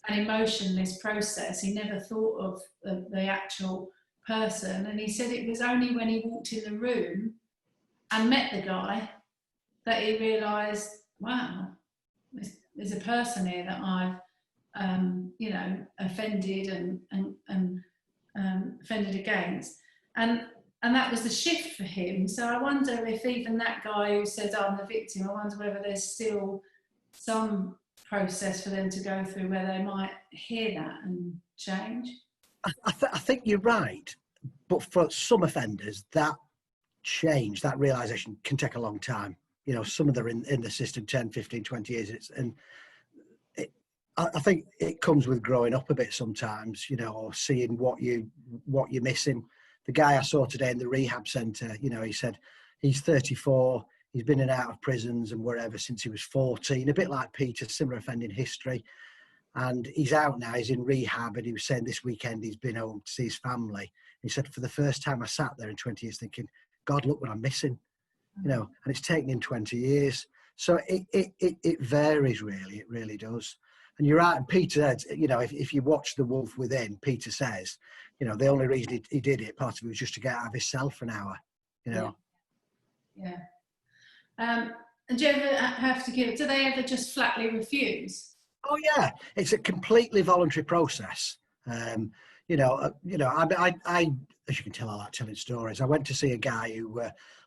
and emotionless process. He never thought of the actual person, and he said it was only when he walked in the room and met the guy that he realised, wow, there's a person here that I've, you know, offended and offended against, and that was the shift for him. So I wonder if even that guy who said I'm the victim, I wonder whether there's still some process for them to go through where they might hear that and change. I think you're right, but for some offenders that change, that realization can take a long time. You know, some of them are in the system 10, 15, 20 years. I think it comes with growing up a bit sometimes, you know, or seeing what you're missing. The guy I saw today in the rehab centre, you know, he said he's 34, he's been in and out of prisons and wherever since he was 14, a bit like Peter, similar offending history. And he's out now, he's in rehab, and he was saying this weekend he's been home to see his family. He said, for the first time I sat there in 20 years thinking, God, look what I'm missing, you know, and it's taken him 20 years. So it varies, really, it really does. And you're right, and Peter said, you know, if you watch The Wolf Within, Peter says, you know, the only reason he did it, part of it was just to get out of his cell for an hour, you know. Yeah. And do you ever have to do they ever just flatly refuse? Oh yeah, it's a completely voluntary process. You know, I, as you can tell, I like telling stories. I went to see a guy who,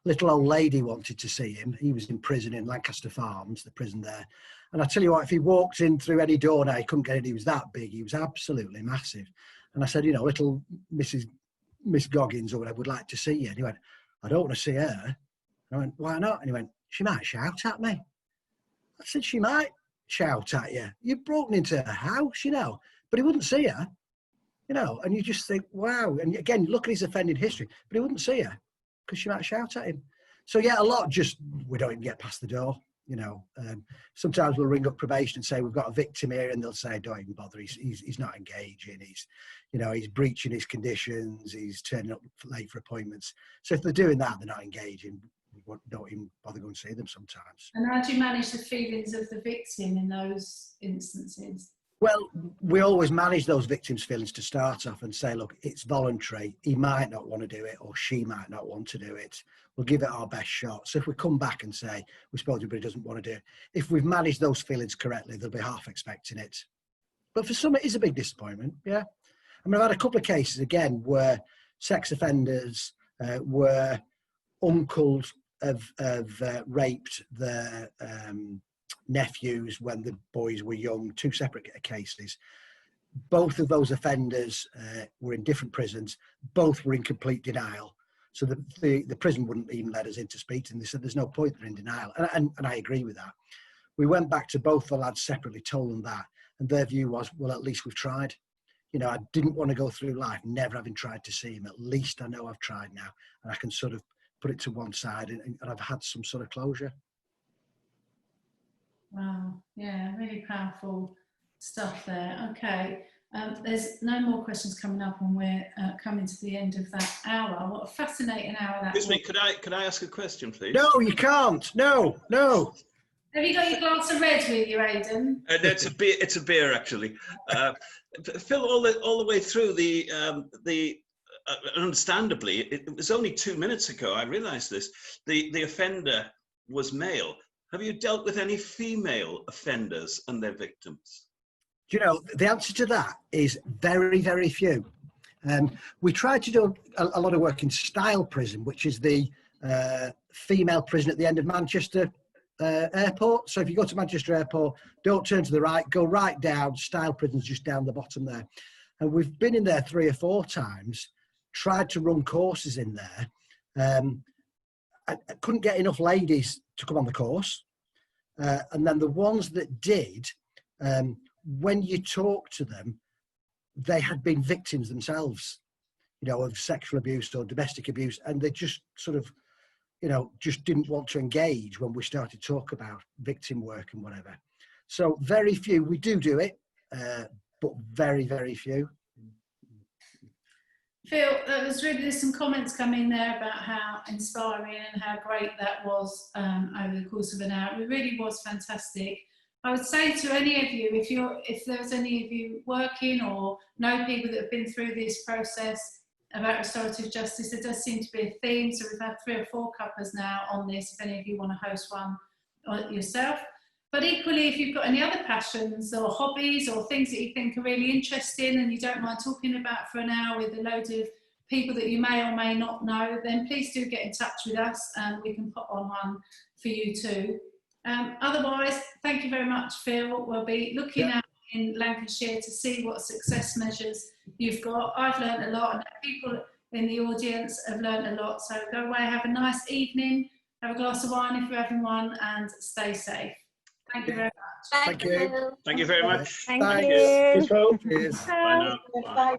little old lady wanted to see him. He was in prison in Lancaster Farms, the prison there. And I tell you what, if he walked in through any door now, he couldn't get in. He was that big. He was absolutely massive. And I said, you know, little Miss Goggins or whatever would like to see you. And he went, I don't want to see her. And I went, why not? And he went, she might shout at me. I said, she might shout at you. You've broken into her house, you know. But he wouldn't see her, you know. And you just think, wow. And again, look at his offending history. But he wouldn't see her because she might shout at him. So yeah, a lot just, we don't even get past the door. You know, sometimes we'll ring up probation and say, we've got a victim here, and they'll say, don't even bother, he's not engaging, he's, you know, he's breaching his conditions, he's turning up late for appointments. So if they're doing that, they're not engaging, we don't even bother going to see them sometimes. And how do you manage the feelings of the victim in those instances? Well, we always manage those victims' feelings to start off and say, look, it's voluntary. He might not want to do it, or she might not want to do it. We'll give it our best shot. So if we come back and say, we suppose everybody doesn't want to do it, if we've managed those feelings correctly, they'll be half expecting it. But for some, it is a big disappointment, yeah. I mean, I've had a couple of cases, again, where sex offenders were uncles have raped their nephews when the boys were young, two separate cases. Both of those offenders were in different prisons. Both were in complete denial. So the prison wouldn't even let us in to speak to them. They said there's no point, they're in denial. And I agree with that. We went back to both the lads separately, told them that, and their view was, well, at least we've tried. You know, I didn't want to go through life never having tried to see him. At least I know I've tried now, and I can sort of put it to one side, and I've had some sort of closure. Wow, yeah, really powerful stuff there. Okay, there's no more questions coming up, and we're coming to the end of that hour. What a fascinating hour that was. Excuse me, could I ask a question, please? No, you can't. No. Have you got your glass of red with you, Aidan? It's a beer. It's a beer, actually. Phil, all the way through understandably, it was only 2 minutes ago I realised this. The offender was male. Have you dealt with any female offenders and their victims? Do you know, the answer to that is very, very few. We tried to do a lot of work in Style Prison, which is the female prison at the end of Manchester Airport. So if you go to Manchester Airport, don't turn to the right, go right down. Style Prison's just down the bottom there. And we've been in there 3 or 4 times, tried to run courses in there. I couldn't get enough ladies to come on the course. And then the ones that did, when you talk to them, they had been victims themselves, you know, of sexual abuse or domestic abuse. And they just sort of, you know, just didn't want to engage when we started to talk about victim work and whatever. So very few, we do it, but very, very few. Phil, there's some comments coming there about how inspiring and how great that was over the course of an hour. It really was fantastic. I would say to any of you, if there's any of you working or know people that have been through this process about restorative justice, there does seem to be a theme. So we've had 3 or 4 Cuppas now on this, if any of you want to host one yourself. But equally, if you've got any other passions or hobbies or things that you think are really interesting and you don't mind talking about for an hour with a load of people that you may or may not know, then please do get in touch with us and we can put on one for you too. Otherwise, thank you very much, Phil. We'll be looking out in Lancashire to see what success measures you've got. I've learned a lot, and people in the audience have learned a lot. So go away, have a nice evening, have a glass of wine if you having one, and stay safe. Thank you very much. Thank you. Thank you very much. Thank Thanks. you. Cheers. Bye now. Bye. Bye.